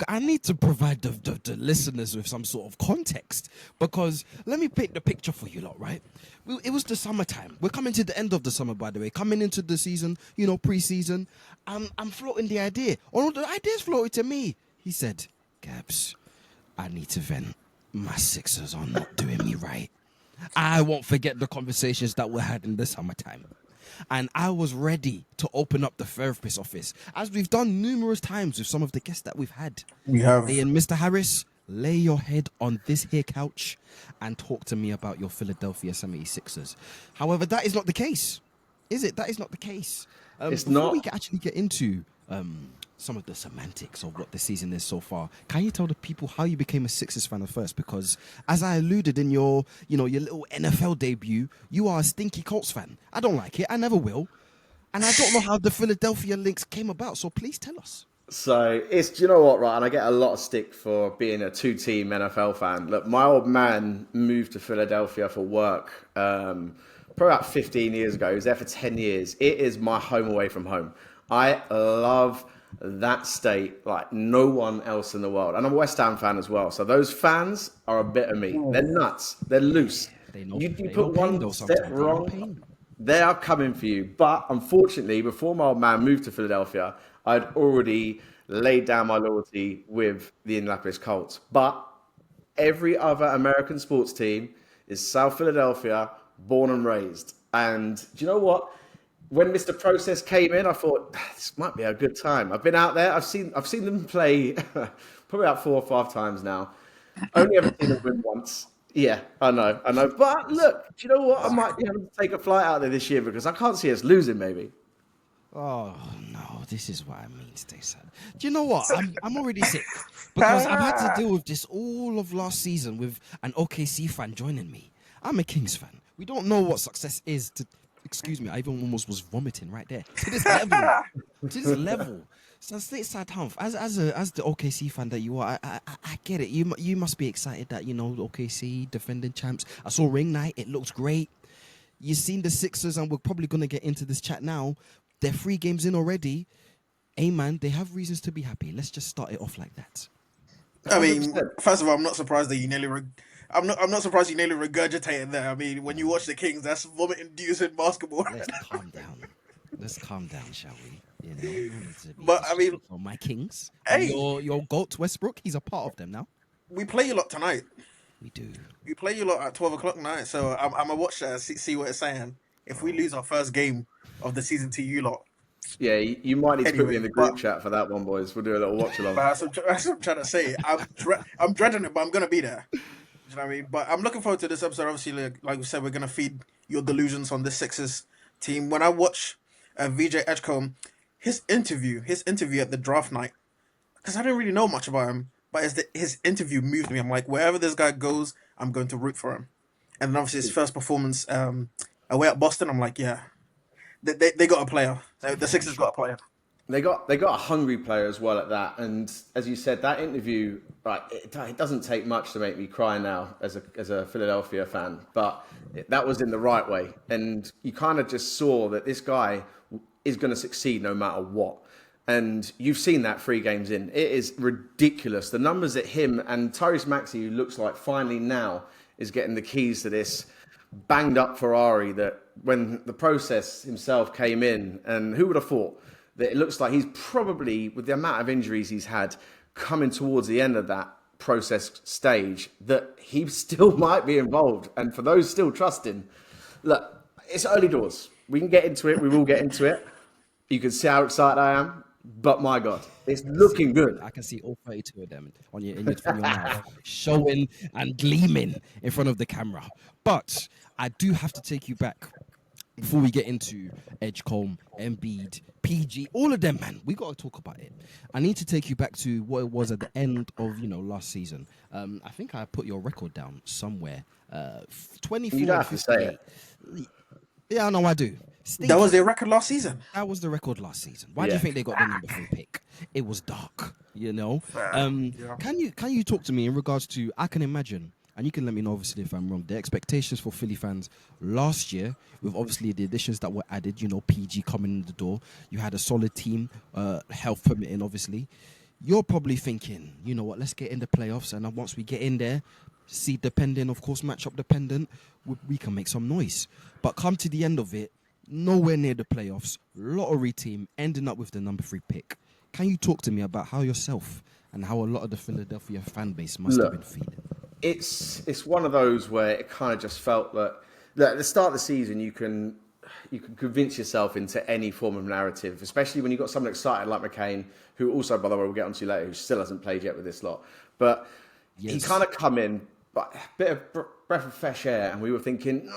I need to provide the listeners with some sort of context, because let me paint the picture for you lot, right? It was the summertime. We're coming to the end of the summer, by the way, coming into the season, pre-season. I'm floating the idea. All the ideas floated to me. He said, Gabs, I need to vent. My Sixers are not doing me right. I won't forget the conversations that we had in the summertime. And I was ready to open up the therapist office, as we've done numerous times with some of the guests that we've had. We have. And Mr. Harris, lay your head on this here couch and talk to me about your Philadelphia 76ers. However, that is not the case. Is it? That is not the case. It's before not. we can actually get into some of the semantics of what the season is so far, can you tell the people how you became a Sixers fan at first? Because as I alluded in your little NFL debut, you are a stinky Colts fan. I don't like it. I never will. And I don't know how the Philadelphia links came about. So please tell us. So do you know what, right? And I get a lot of stick for being a two-team NFL fan. Look, my old man moved to Philadelphia for work probably about 15 years ago. He was there for 10 years. It is my home away from home. I love that state like no one else in the world. And I'm a West Ham fan as well. So those fans are a bit of me. They're nuts. They're loose. You put one step wrong, they are coming for you. But unfortunately, before my old man moved to Philadelphia, I'd already laid down my loyalty with the Indianapolis Colts. But every other American sports team is South Philadelphia, born and raised. And do you know what? When Mr. Process came in, I thought this might be a good time. I've been out there. I've seen them play probably about 4 or 5 times now. Only ever seen them win once. Yeah, I know. But look, do you know what? I might be able to take a flight out there this year because I can't see us losing. Maybe. Oh no, this is what I mean, Stateside. Do you know what? I'm already sick because I've had to deal with this all of last season with an OKC fan joining me. I'm a Kings fan. We don't know what success is to. Excuse me, I even almost was vomiting right there. To this level. So Stateside Humph, as the OKC fan that you are, I get it. You must be excited that the OKC defending champs. I saw ring night. It looks great. You've seen the Sixers, and we're probably gonna get into this chat now. They're 3 games in already. Hey man, they have reasons to be happy. Let's just start it off like that. I mean, first of all, I'm not surprised that you nearly. I'm not surprised you nearly regurgitated that. I mean, when you watch the Kings, that's vomit-inducing basketball. Let's calm down, shall we? But I mean, for my Kings, hey, your GOAT Westbrook, he's a part of them now. We play you lot tonight. We do. We play you lot at 12 o'clock tonight. So I'm gonna watch that, see what it's saying. If we lose our first game of the season to you lot. Yeah, you might need to put me in the group chat for that one, boys. We'll do a little watch along. That's what I'm trying to say. I'm dreading it, but I'm gonna be there. You know what I mean? But I'm looking forward to this episode. Obviously, like we said, we're going to feed your delusions on the Sixers team. When I watch VJ Edgecombe, his interview at the draft night, because I didn't really know much about him, but his interview moved me. I'm like, wherever this guy goes, I'm going to root for him. And then obviously his first performance away at Boston, I'm like, yeah, they got a player. The Sixers got a player. They got a hungry player as well at that, and as you said, that interview, right? It doesn't take much to make me cry now as a Philadelphia fan, but that was in the right way, and you kind of just saw that this guy is going to succeed no matter what. And you've seen that 3 games in. It is ridiculous. The numbers that him and Tyrese Maxey, who looks like finally now is getting the keys to this banged up Ferrari, that when the Process himself came in, and who would have thought that it looks like he's probably, with the amount of injuries he's had, coming towards the end of that Process stage, that he still might be involved. And for those still trusting, look, it's early doors. We can get into it. We will get into it. You can see how excited I am. But my God, it's looking good. I can see all 32 of them from your mouth, showing and gleaming in front of the camera. But I do have to take you back before we get into Edgecombe, Embiid, PG, all of them, man. We got to talk about it. I need to take you back to what it was at the end of last season. I think I put your record down somewhere. 24. You don't have to say it. Yeah, I know I do. That was their record last season. That was the record last season. Why do you think they got the number 3 pick? It was dark, Yeah. Can you talk to me in regards to, I can imagine, and you can let me know obviously if I'm wrong, the expectations for Philly fans last year, with obviously the additions that were added, PG coming in the door. You had a solid team, health permitting, obviously. you're probably thinking, you know what, let's get in the playoffs, and then once we get in there, seed dependent, of course, matchup dependent, we can make some noise. But come to the end of it, nowhere near the playoffs, lottery team ending up with the number 3 pick. Can you talk to me about how yourself and how a lot of the Philadelphia fan base must have been feeling? It's one of those where it kind of just felt that at the start of the season you can convince yourself into any form of narrative, especially when you've got someone excited like McCain, who also, by the way, we'll get onto later, who still hasn't played yet with this lot. But he kind of come in, but a bit of breath of fresh air, and we were thinking,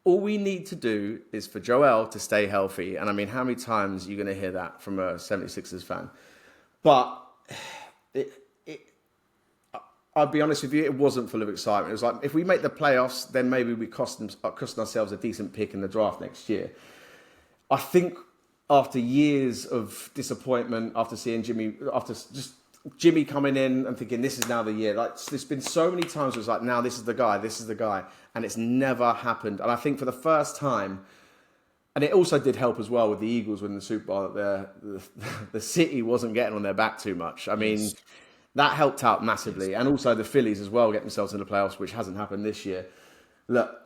all we need to do is for Joel to stay healthy. And I mean, how many times are you going to hear that from a 76ers fan? But I'll be honest with you, it wasn't full of excitement. It was like, if we make the playoffs, then maybe we costing ourselves a decent pick in the draft next year. I think after years of disappointment, after seeing Jimmy coming in and thinking this is now the year, like there's been so many times where it's like, now this is the guy, and it's never happened. And I think for the first time, and it also did help as well with the Eagles winning the Super Bowl, that the city wasn't getting on their back too much. I mean, that helped out massively. And also the Phillies as well getting themselves in the playoffs, which hasn't happened this year. Look,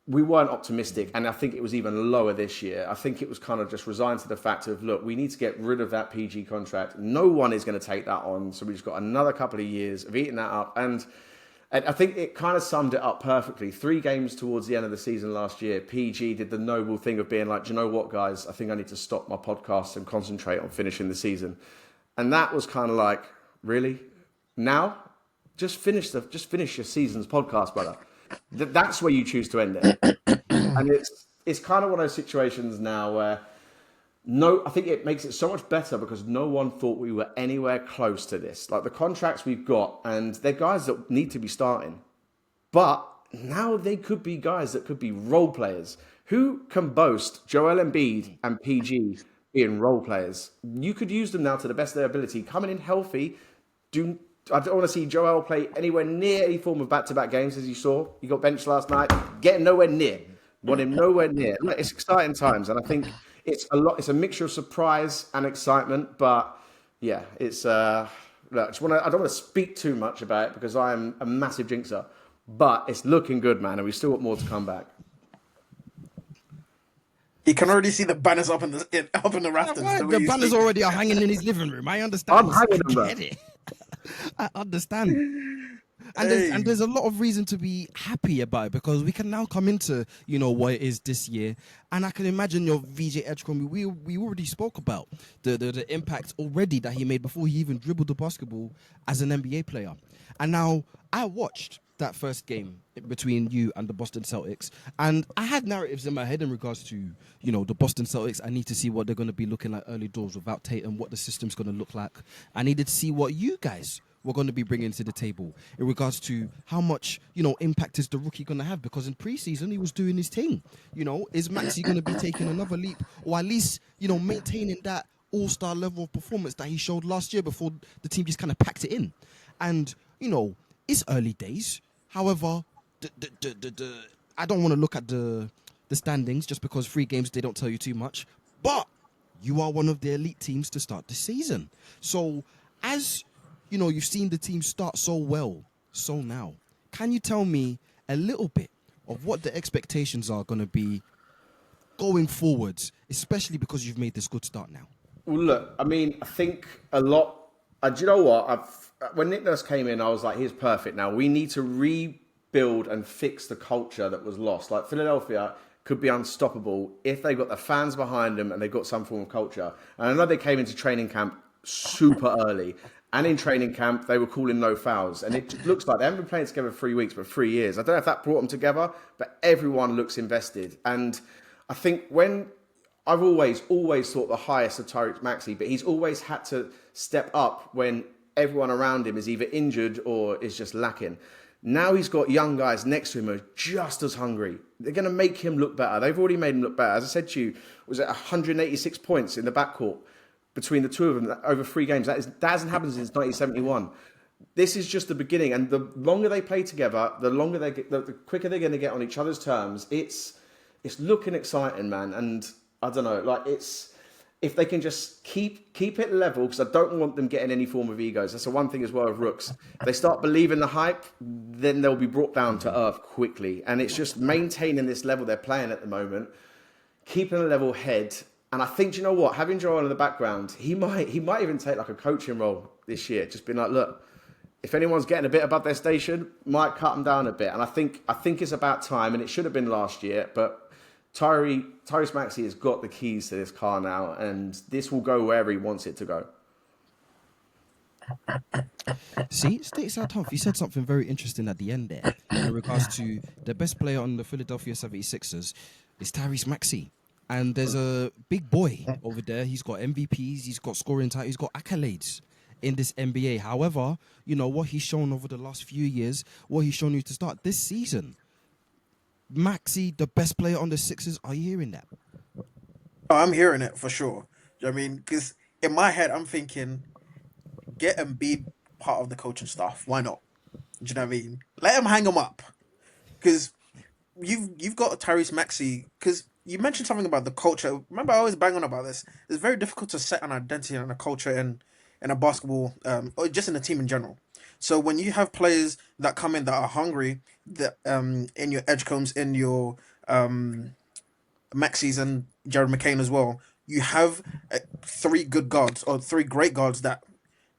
we weren't optimistic, and I think it was even lower this year. I think it was kind of just resigned to the fact of, look, we need to get rid of that PG contract. No one is going to take that on, so we just got another couple of years of eating that up. And I think it kind of summed it up perfectly. 3 games towards the end of the season last year, PG did the noble thing of being like, do you know what, guys? I think I need to stop my podcast and concentrate on finishing the season. And that was kind of like, really? Now? Just finish your season's podcast, brother. That's where you choose to end it. And it's kind of one of those situations now where I think it makes it so much better because no one thought we were anywhere close to this. Like the contracts we've got, and they're guys that need to be starting. But now they could be guys that could be role players. Who can boast Joel Embiid and PG being role players? You could use them now to the best of their ability. Coming in healthy, I don't want to see Joel play anywhere near any form of back-to-back games, as you saw. He got benched last night. Getting nowhere near. Want him nowhere near. It's exciting times, and I think it's a mixture of surprise and excitement. But yeah, it's. Look, I don't want to speak too much about it because I am a massive jinxer. But it's looking good, man, and we still got more to come back. You can already see the banners up in the rafters. Yeah, the banners already are hanging in his living room. I understand. I'm hanging them, bro. I understand. And there's a lot of reason to be happy about it because we can now come into, what it is this year. And I can imagine your VJ Edgecombe, we already spoke about the impact already that he made before he even dribbled the basketball as an NBA player. And now I watched that first game between you and the Boston Celtics, and I had narratives in my head in regards to, the Boston Celtics. I need to see what they're going to be looking like early doors without Tatum, what the system's going to look like. I needed to see what you guys were going to be bringing to the table in regards to how much, impact is the rookie going to have, because in preseason he was doing his thing. Is Maxey going to be taking another leap, or at least, maintaining that all-star level of performance that he showed last year before the team just kind of packed it in? And, it's early days. However, I don't want to look at the standings just because 3 games, they don't tell you too much. But you are one of the elite teams to start the season. So as, you've seen the team start so well, so now, can you tell me a little bit of what the expectations are going to be going forwards, especially because you've made this good start now? Well, look, I mean, I think a lot... do you know what? When Nick Nurse came in, I was like, he's perfect now. We need to rebuild and fix the culture that was lost. Like, Philadelphia could be unstoppable if they got the fans behind them and they got some form of culture. And I know they came into training camp super early. And in training camp, they were calling no fouls. And it looks like they haven't been playing together 3 weeks, but 3 years. I don't know if that brought them together, but everyone looks invested. And I think I've always thought the highest of Tyrese Maxey, but he's always had to step up when everyone around him is either injured or is just lacking. Now he's got young guys next to him who are just as hungry. They're going to make him look better. They've already made him look better. As I said to you, was it 186 points in the backcourt between the two of them over 3 games? That hasn't happened since 1971. This is just the beginning. And the longer they play together, the quicker they're going to get on each other's terms. It's looking exciting, man. And I don't know, like if they can just keep it level, because I don't want them getting any form of egos. That's the one thing as well with Rooks. If they start believing the hype, then they'll be brought down to earth quickly. And it's just maintaining this level they're playing at the moment, keeping a level head. And I think, you know what, having Joel in the background, he might even take like a coaching role this year. Just being like, look, if anyone's getting a bit above their station, might cut them down a bit. And I think it's about time, and it should have been last year, but Tyrese Maxey has got the keys to this car now, and this will go wherever he wants it to go. See, Stateside Tom, you said something very interesting at the end there in regards to the best player on the Philadelphia 76ers is Tyrese Maxey. And there's a big boy over there. He's got MVPs, he's got scoring titles, he's got accolades in this NBA. However, you know, what he's shown over the last few years, what he's shown you to start this season, Maxey, the best player on the Sixers, are you hearing that? Oh, I'm hearing it for sure. Do you know what I mean? Because in my head, I'm thinking, get Embiid part of the coaching staff. Why not? Do you know what I mean? Let him hang him up. Because you've got Tyrese Maxey. Because you mentioned something about the culture. Remember, I always bang on about this. It's very difficult to set an identity and a culture in a basketball, or just in a team in general. So when you have players that come in that are hungry, that in your Edgecombes, in your Maxey's and Jared McCain as well, you have three good guards or three great guards that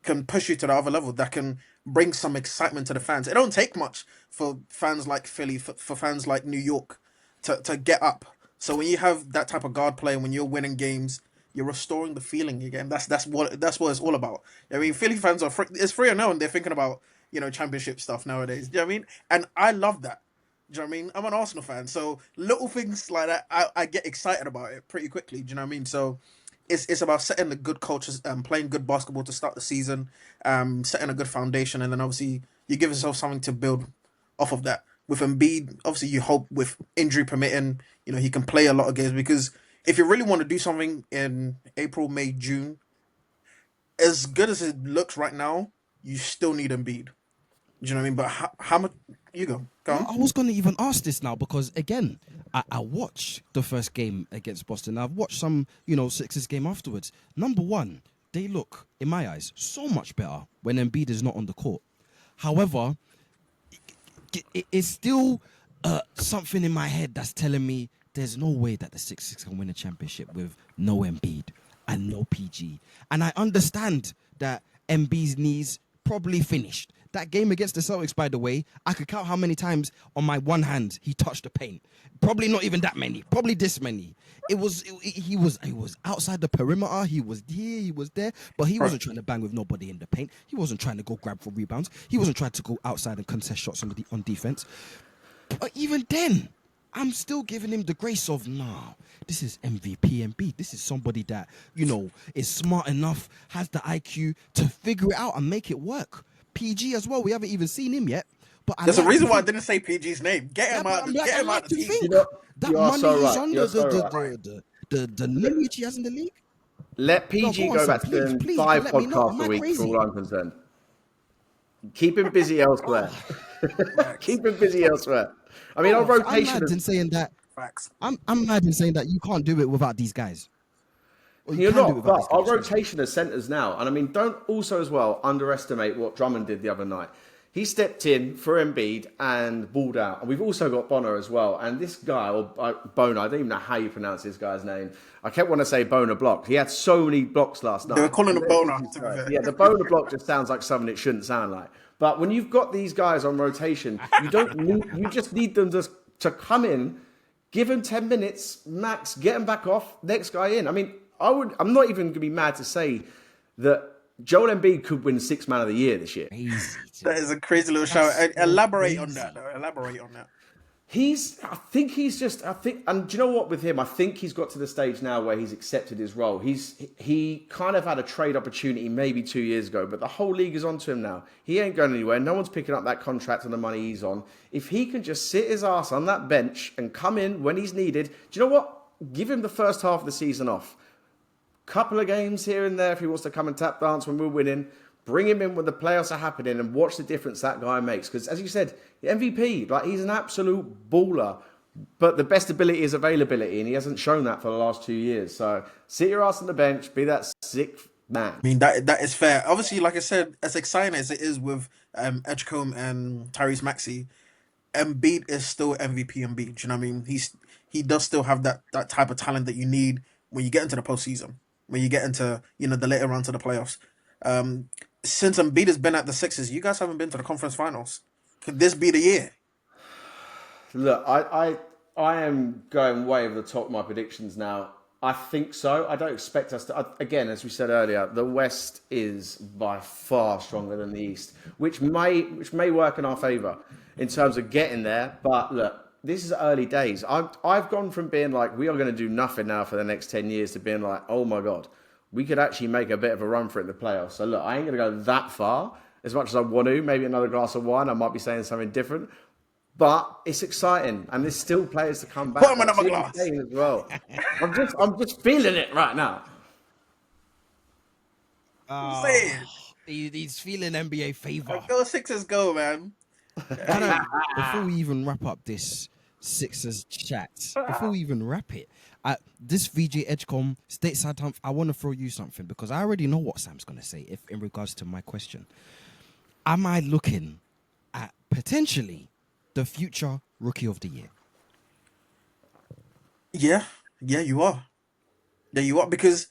can push you to the other level, that can bring some excitement to the fans. It don't take much for fans like Philly, for fans like New York to get up. So when you have that type of guard play, when you're winning games, you're restoring the feeling again. That's what it's all about. I mean, Philly fans are it's 3-0 and they're thinking about, you know, championship stuff nowadays. Do you know what I mean? And I love that. Do you know what I mean? I'm an Arsenal fan, so little things like that, I get excited about it pretty quickly. Do you know what I mean? So it's about setting the good cultures, playing good basketball to start the season, setting a good foundation, and then obviously you give yourself something to build off of that. With Embiid, obviously you hope with injury permitting, you know, he can play a lot of games, because if you really want to do something in April, May, June, as good as it looks right now, you still need Embiid. Do you know what I mean? But how much... You go on. I was going to even ask this now because, again, I watched the first game against Boston. I've watched some, you know, Sixers game afterwards. Number one, they look, in my eyes, so much better when Embiid is not on the court. However, it's still something in my head that's telling me there's no way that the Sixers can win a championship with no Embiid and no PG. And I understand that Embiid's knees probably finished. That game against the Celtics, by the way, I could count how many times on my one hand he touched the paint. Probably not even that many. Probably this many. He was outside the perimeter. He was here. He was there. But he wasn't trying to bang with nobody in the paint. He wasn't trying to go grab for rebounds. He wasn't trying to go outside and contest shots on defense. But even then, I'm still giving him the grace of, nah, this is MVP Embiid. This is somebody that, you know, is smart enough, has the IQ to figure it out and make it work. PG as well. We haven't even seen him yet. But there's a reason why I didn't say PG's name. Get him out. Get him out of the team. You know, that money he's on, the lineage he has in the league. Let PG go back to doing 5 podcasts a week for all I'm concerned. Keep him busy elsewhere. Keep him busy elsewhere. I mean, our rotation. I'm mad in saying that. Facts. I'm mad in saying that you can't do it without these guys. You're not, but our rotation as centres now, and I mean, don't also as well underestimate what Drummond did the other night. He stepped in for Embiid and balled out. And we've also got Bonner as well. And this guy, or Boner, I don't even know how you pronounce this guy's name. I kept wanting to say Boner block. He had so many blocks last night. They were calling him Boner. Yeah, the Boner block just sounds like something it shouldn't sound like. But when you've got these guys on rotation, you just need them to come in, give them 10 minutes max, get them back off, next guy in. I mean, I'm not even going to be mad to say that Joel Embiid could win 6th Man of the Year this year. That is a crazy little shout. Elaborate on that, though. Elaborate on that. And do you know what with him? I think he's got to the stage now where he's accepted his role. He kind of had a trade opportunity maybe 2 years ago, but the whole league is onto him now. He ain't going anywhere. No one's picking up that contract and the money he's on. If he can just sit his ass on that bench and come in when he's needed, do you know what? Give him the first half of the season off. Couple of games here and there if he wants to come and tap dance when we're winning. Bring him in when the playoffs are happening and watch the difference that guy makes. Because as you said, the MVP, like he's an absolute baller. But the best ability is availability, and he hasn't shown that for the last 2 years. So sit your ass on the bench, be that sixth man. I mean that is fair. Obviously, like I said, as exciting as it is with Edgecombe and Tyrese Maxey, Embiid is still MVP Embiid. Do you know what I mean? He does still have that type of talent that you need when you get into the postseason, when you get into the later rounds of the playoffs. Um, since Embiid has been at the Sixers, you guys haven't been to the conference finals. Could this be the year? Look, I am going way over the top of my predictions now. I think so. I don't expect us to. Again, as we said earlier, the West is by far stronger than the East, which may work in our favour in terms of getting there. But look, this is early days. I've gone from being like we are going to do nothing now for the next 10 years to being like, oh my god, we could actually make a bit of a run for it in the playoffs. So look, I ain't going to go that far as much as I want to. Maybe another glass of wine. I might be saying something different. But it's exciting, and there's still players to come back. Put him another glass. As well. I'm just feeling it right now. I'm saying. He's feeling NBA favor. Go Sixers, go, man. Before we even wrap up this Sixers chat, before we even wrap it, this VJ Edgecombe stateside time, I want to throw you something because I already know what Sam's going to say if in regards to my question. Am I looking at potentially the future Rookie of the Year? Yeah, you are. Yeah, you are because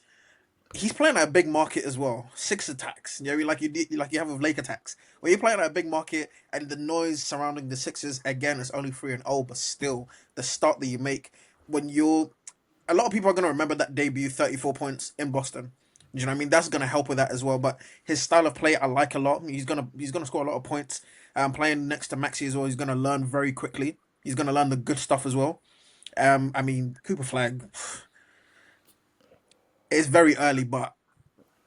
he's playing at a big market as well. Six attacks, like you have with Lake attacks. When you're playing at a big market and the noise surrounding the Sixers again is only 3-0, but still the start that you make when a lot of people are gonna remember that debut 34 points in Boston. Do you know what I mean? That's gonna help with that as well. But his style of play I like a lot. He's gonna score a lot of points. Playing next to Maxi as well, he's gonna learn very quickly. He's gonna learn the good stuff as well. I mean Cooper Flag. It's very early, but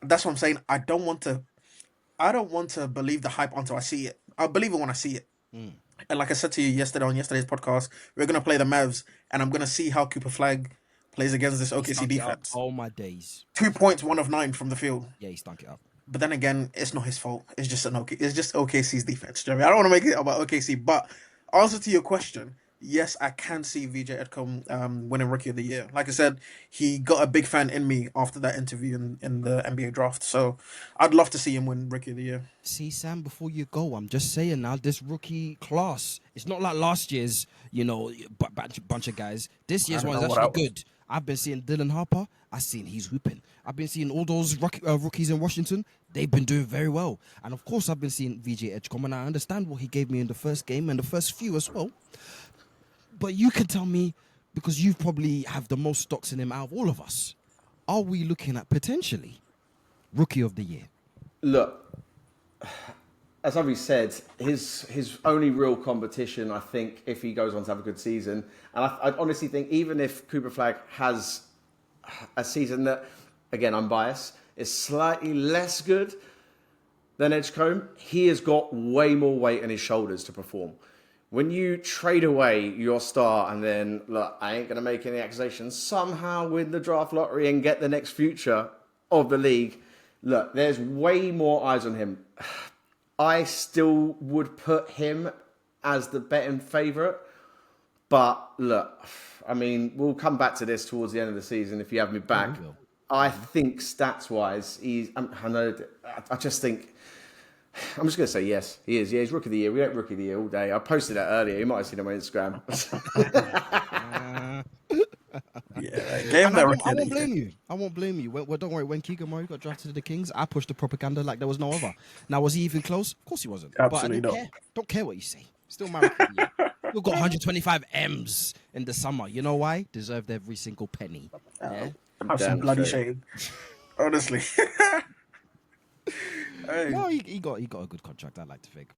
that's what I'm saying. I don't want to believe the hype until I see it. I'll believe it when I see it. And like I said to you yesterday on yesterday's podcast, we're gonna play the Mavs, and I'm gonna see how Cooper Flag plays against this OKC defense. Oh my days! 2 points, 1 of 9 from the field. Yeah, he stunk it up. But then again, it's not his fault. It's just OKC's defense. Do you know what I mean? I don't want to make it about OKC, but answer to your question. Yes, I can see VJ Edgecombe winning Rookie of the Year. Like I said, he got a big fan in me after that interview in the NBA draft. So I'd love to see him win Rookie of the Year. See, Sam, before you go, I'm just saying now, this rookie class, it's not like last year's, bunch of guys. This year's one is actually good. I've been seeing Dylan Harper. I've seen he's hooping. I've been seeing all those rookies in Washington. They've been doing very well. And of course, I've been seeing VJ Edgecombe, and I understand what he gave me in the first game and the first few as well. But you can tell me, because you probably have the most stocks in him out of all of us, are we looking at potentially Rookie of the Year? Look, as I've said, his only real competition, I think, if he goes on to have a good season, and I honestly think even if Cooper Flag has a season that, again, I'm biased, is slightly less good than Edgecombe, he has got way more weight on his shoulders to perform. When you trade away your star and then, look, I ain't going to make any accusations, somehow win the draft lottery and get the next future of the league, look, there's way more eyes on him. I still would put him as the betting favourite. But look, I mean, we'll come back to this towards the end of the season if you have me back. I think stats-wise, I just think... I'm just going to say yes, he is. Yeah, he's Rookie of the Year. We get Rookie of the Year all day. I posted that earlier. You might have seen it on my Instagram. I won't blame you. I won't blame you. Well, don't worry. When Keegan Murray got drafted to the Kings, I pushed the propaganda like there was no other. Now, was he even close? Of course he wasn't. Absolutely but I don't care what you say. Still my Rookie of the Year. We've got 125 M's in the summer. You know why? Deserved every single penny. Yeah? Have some bloody shame. Honestly. Hey. No, he got a good contract, I like to think.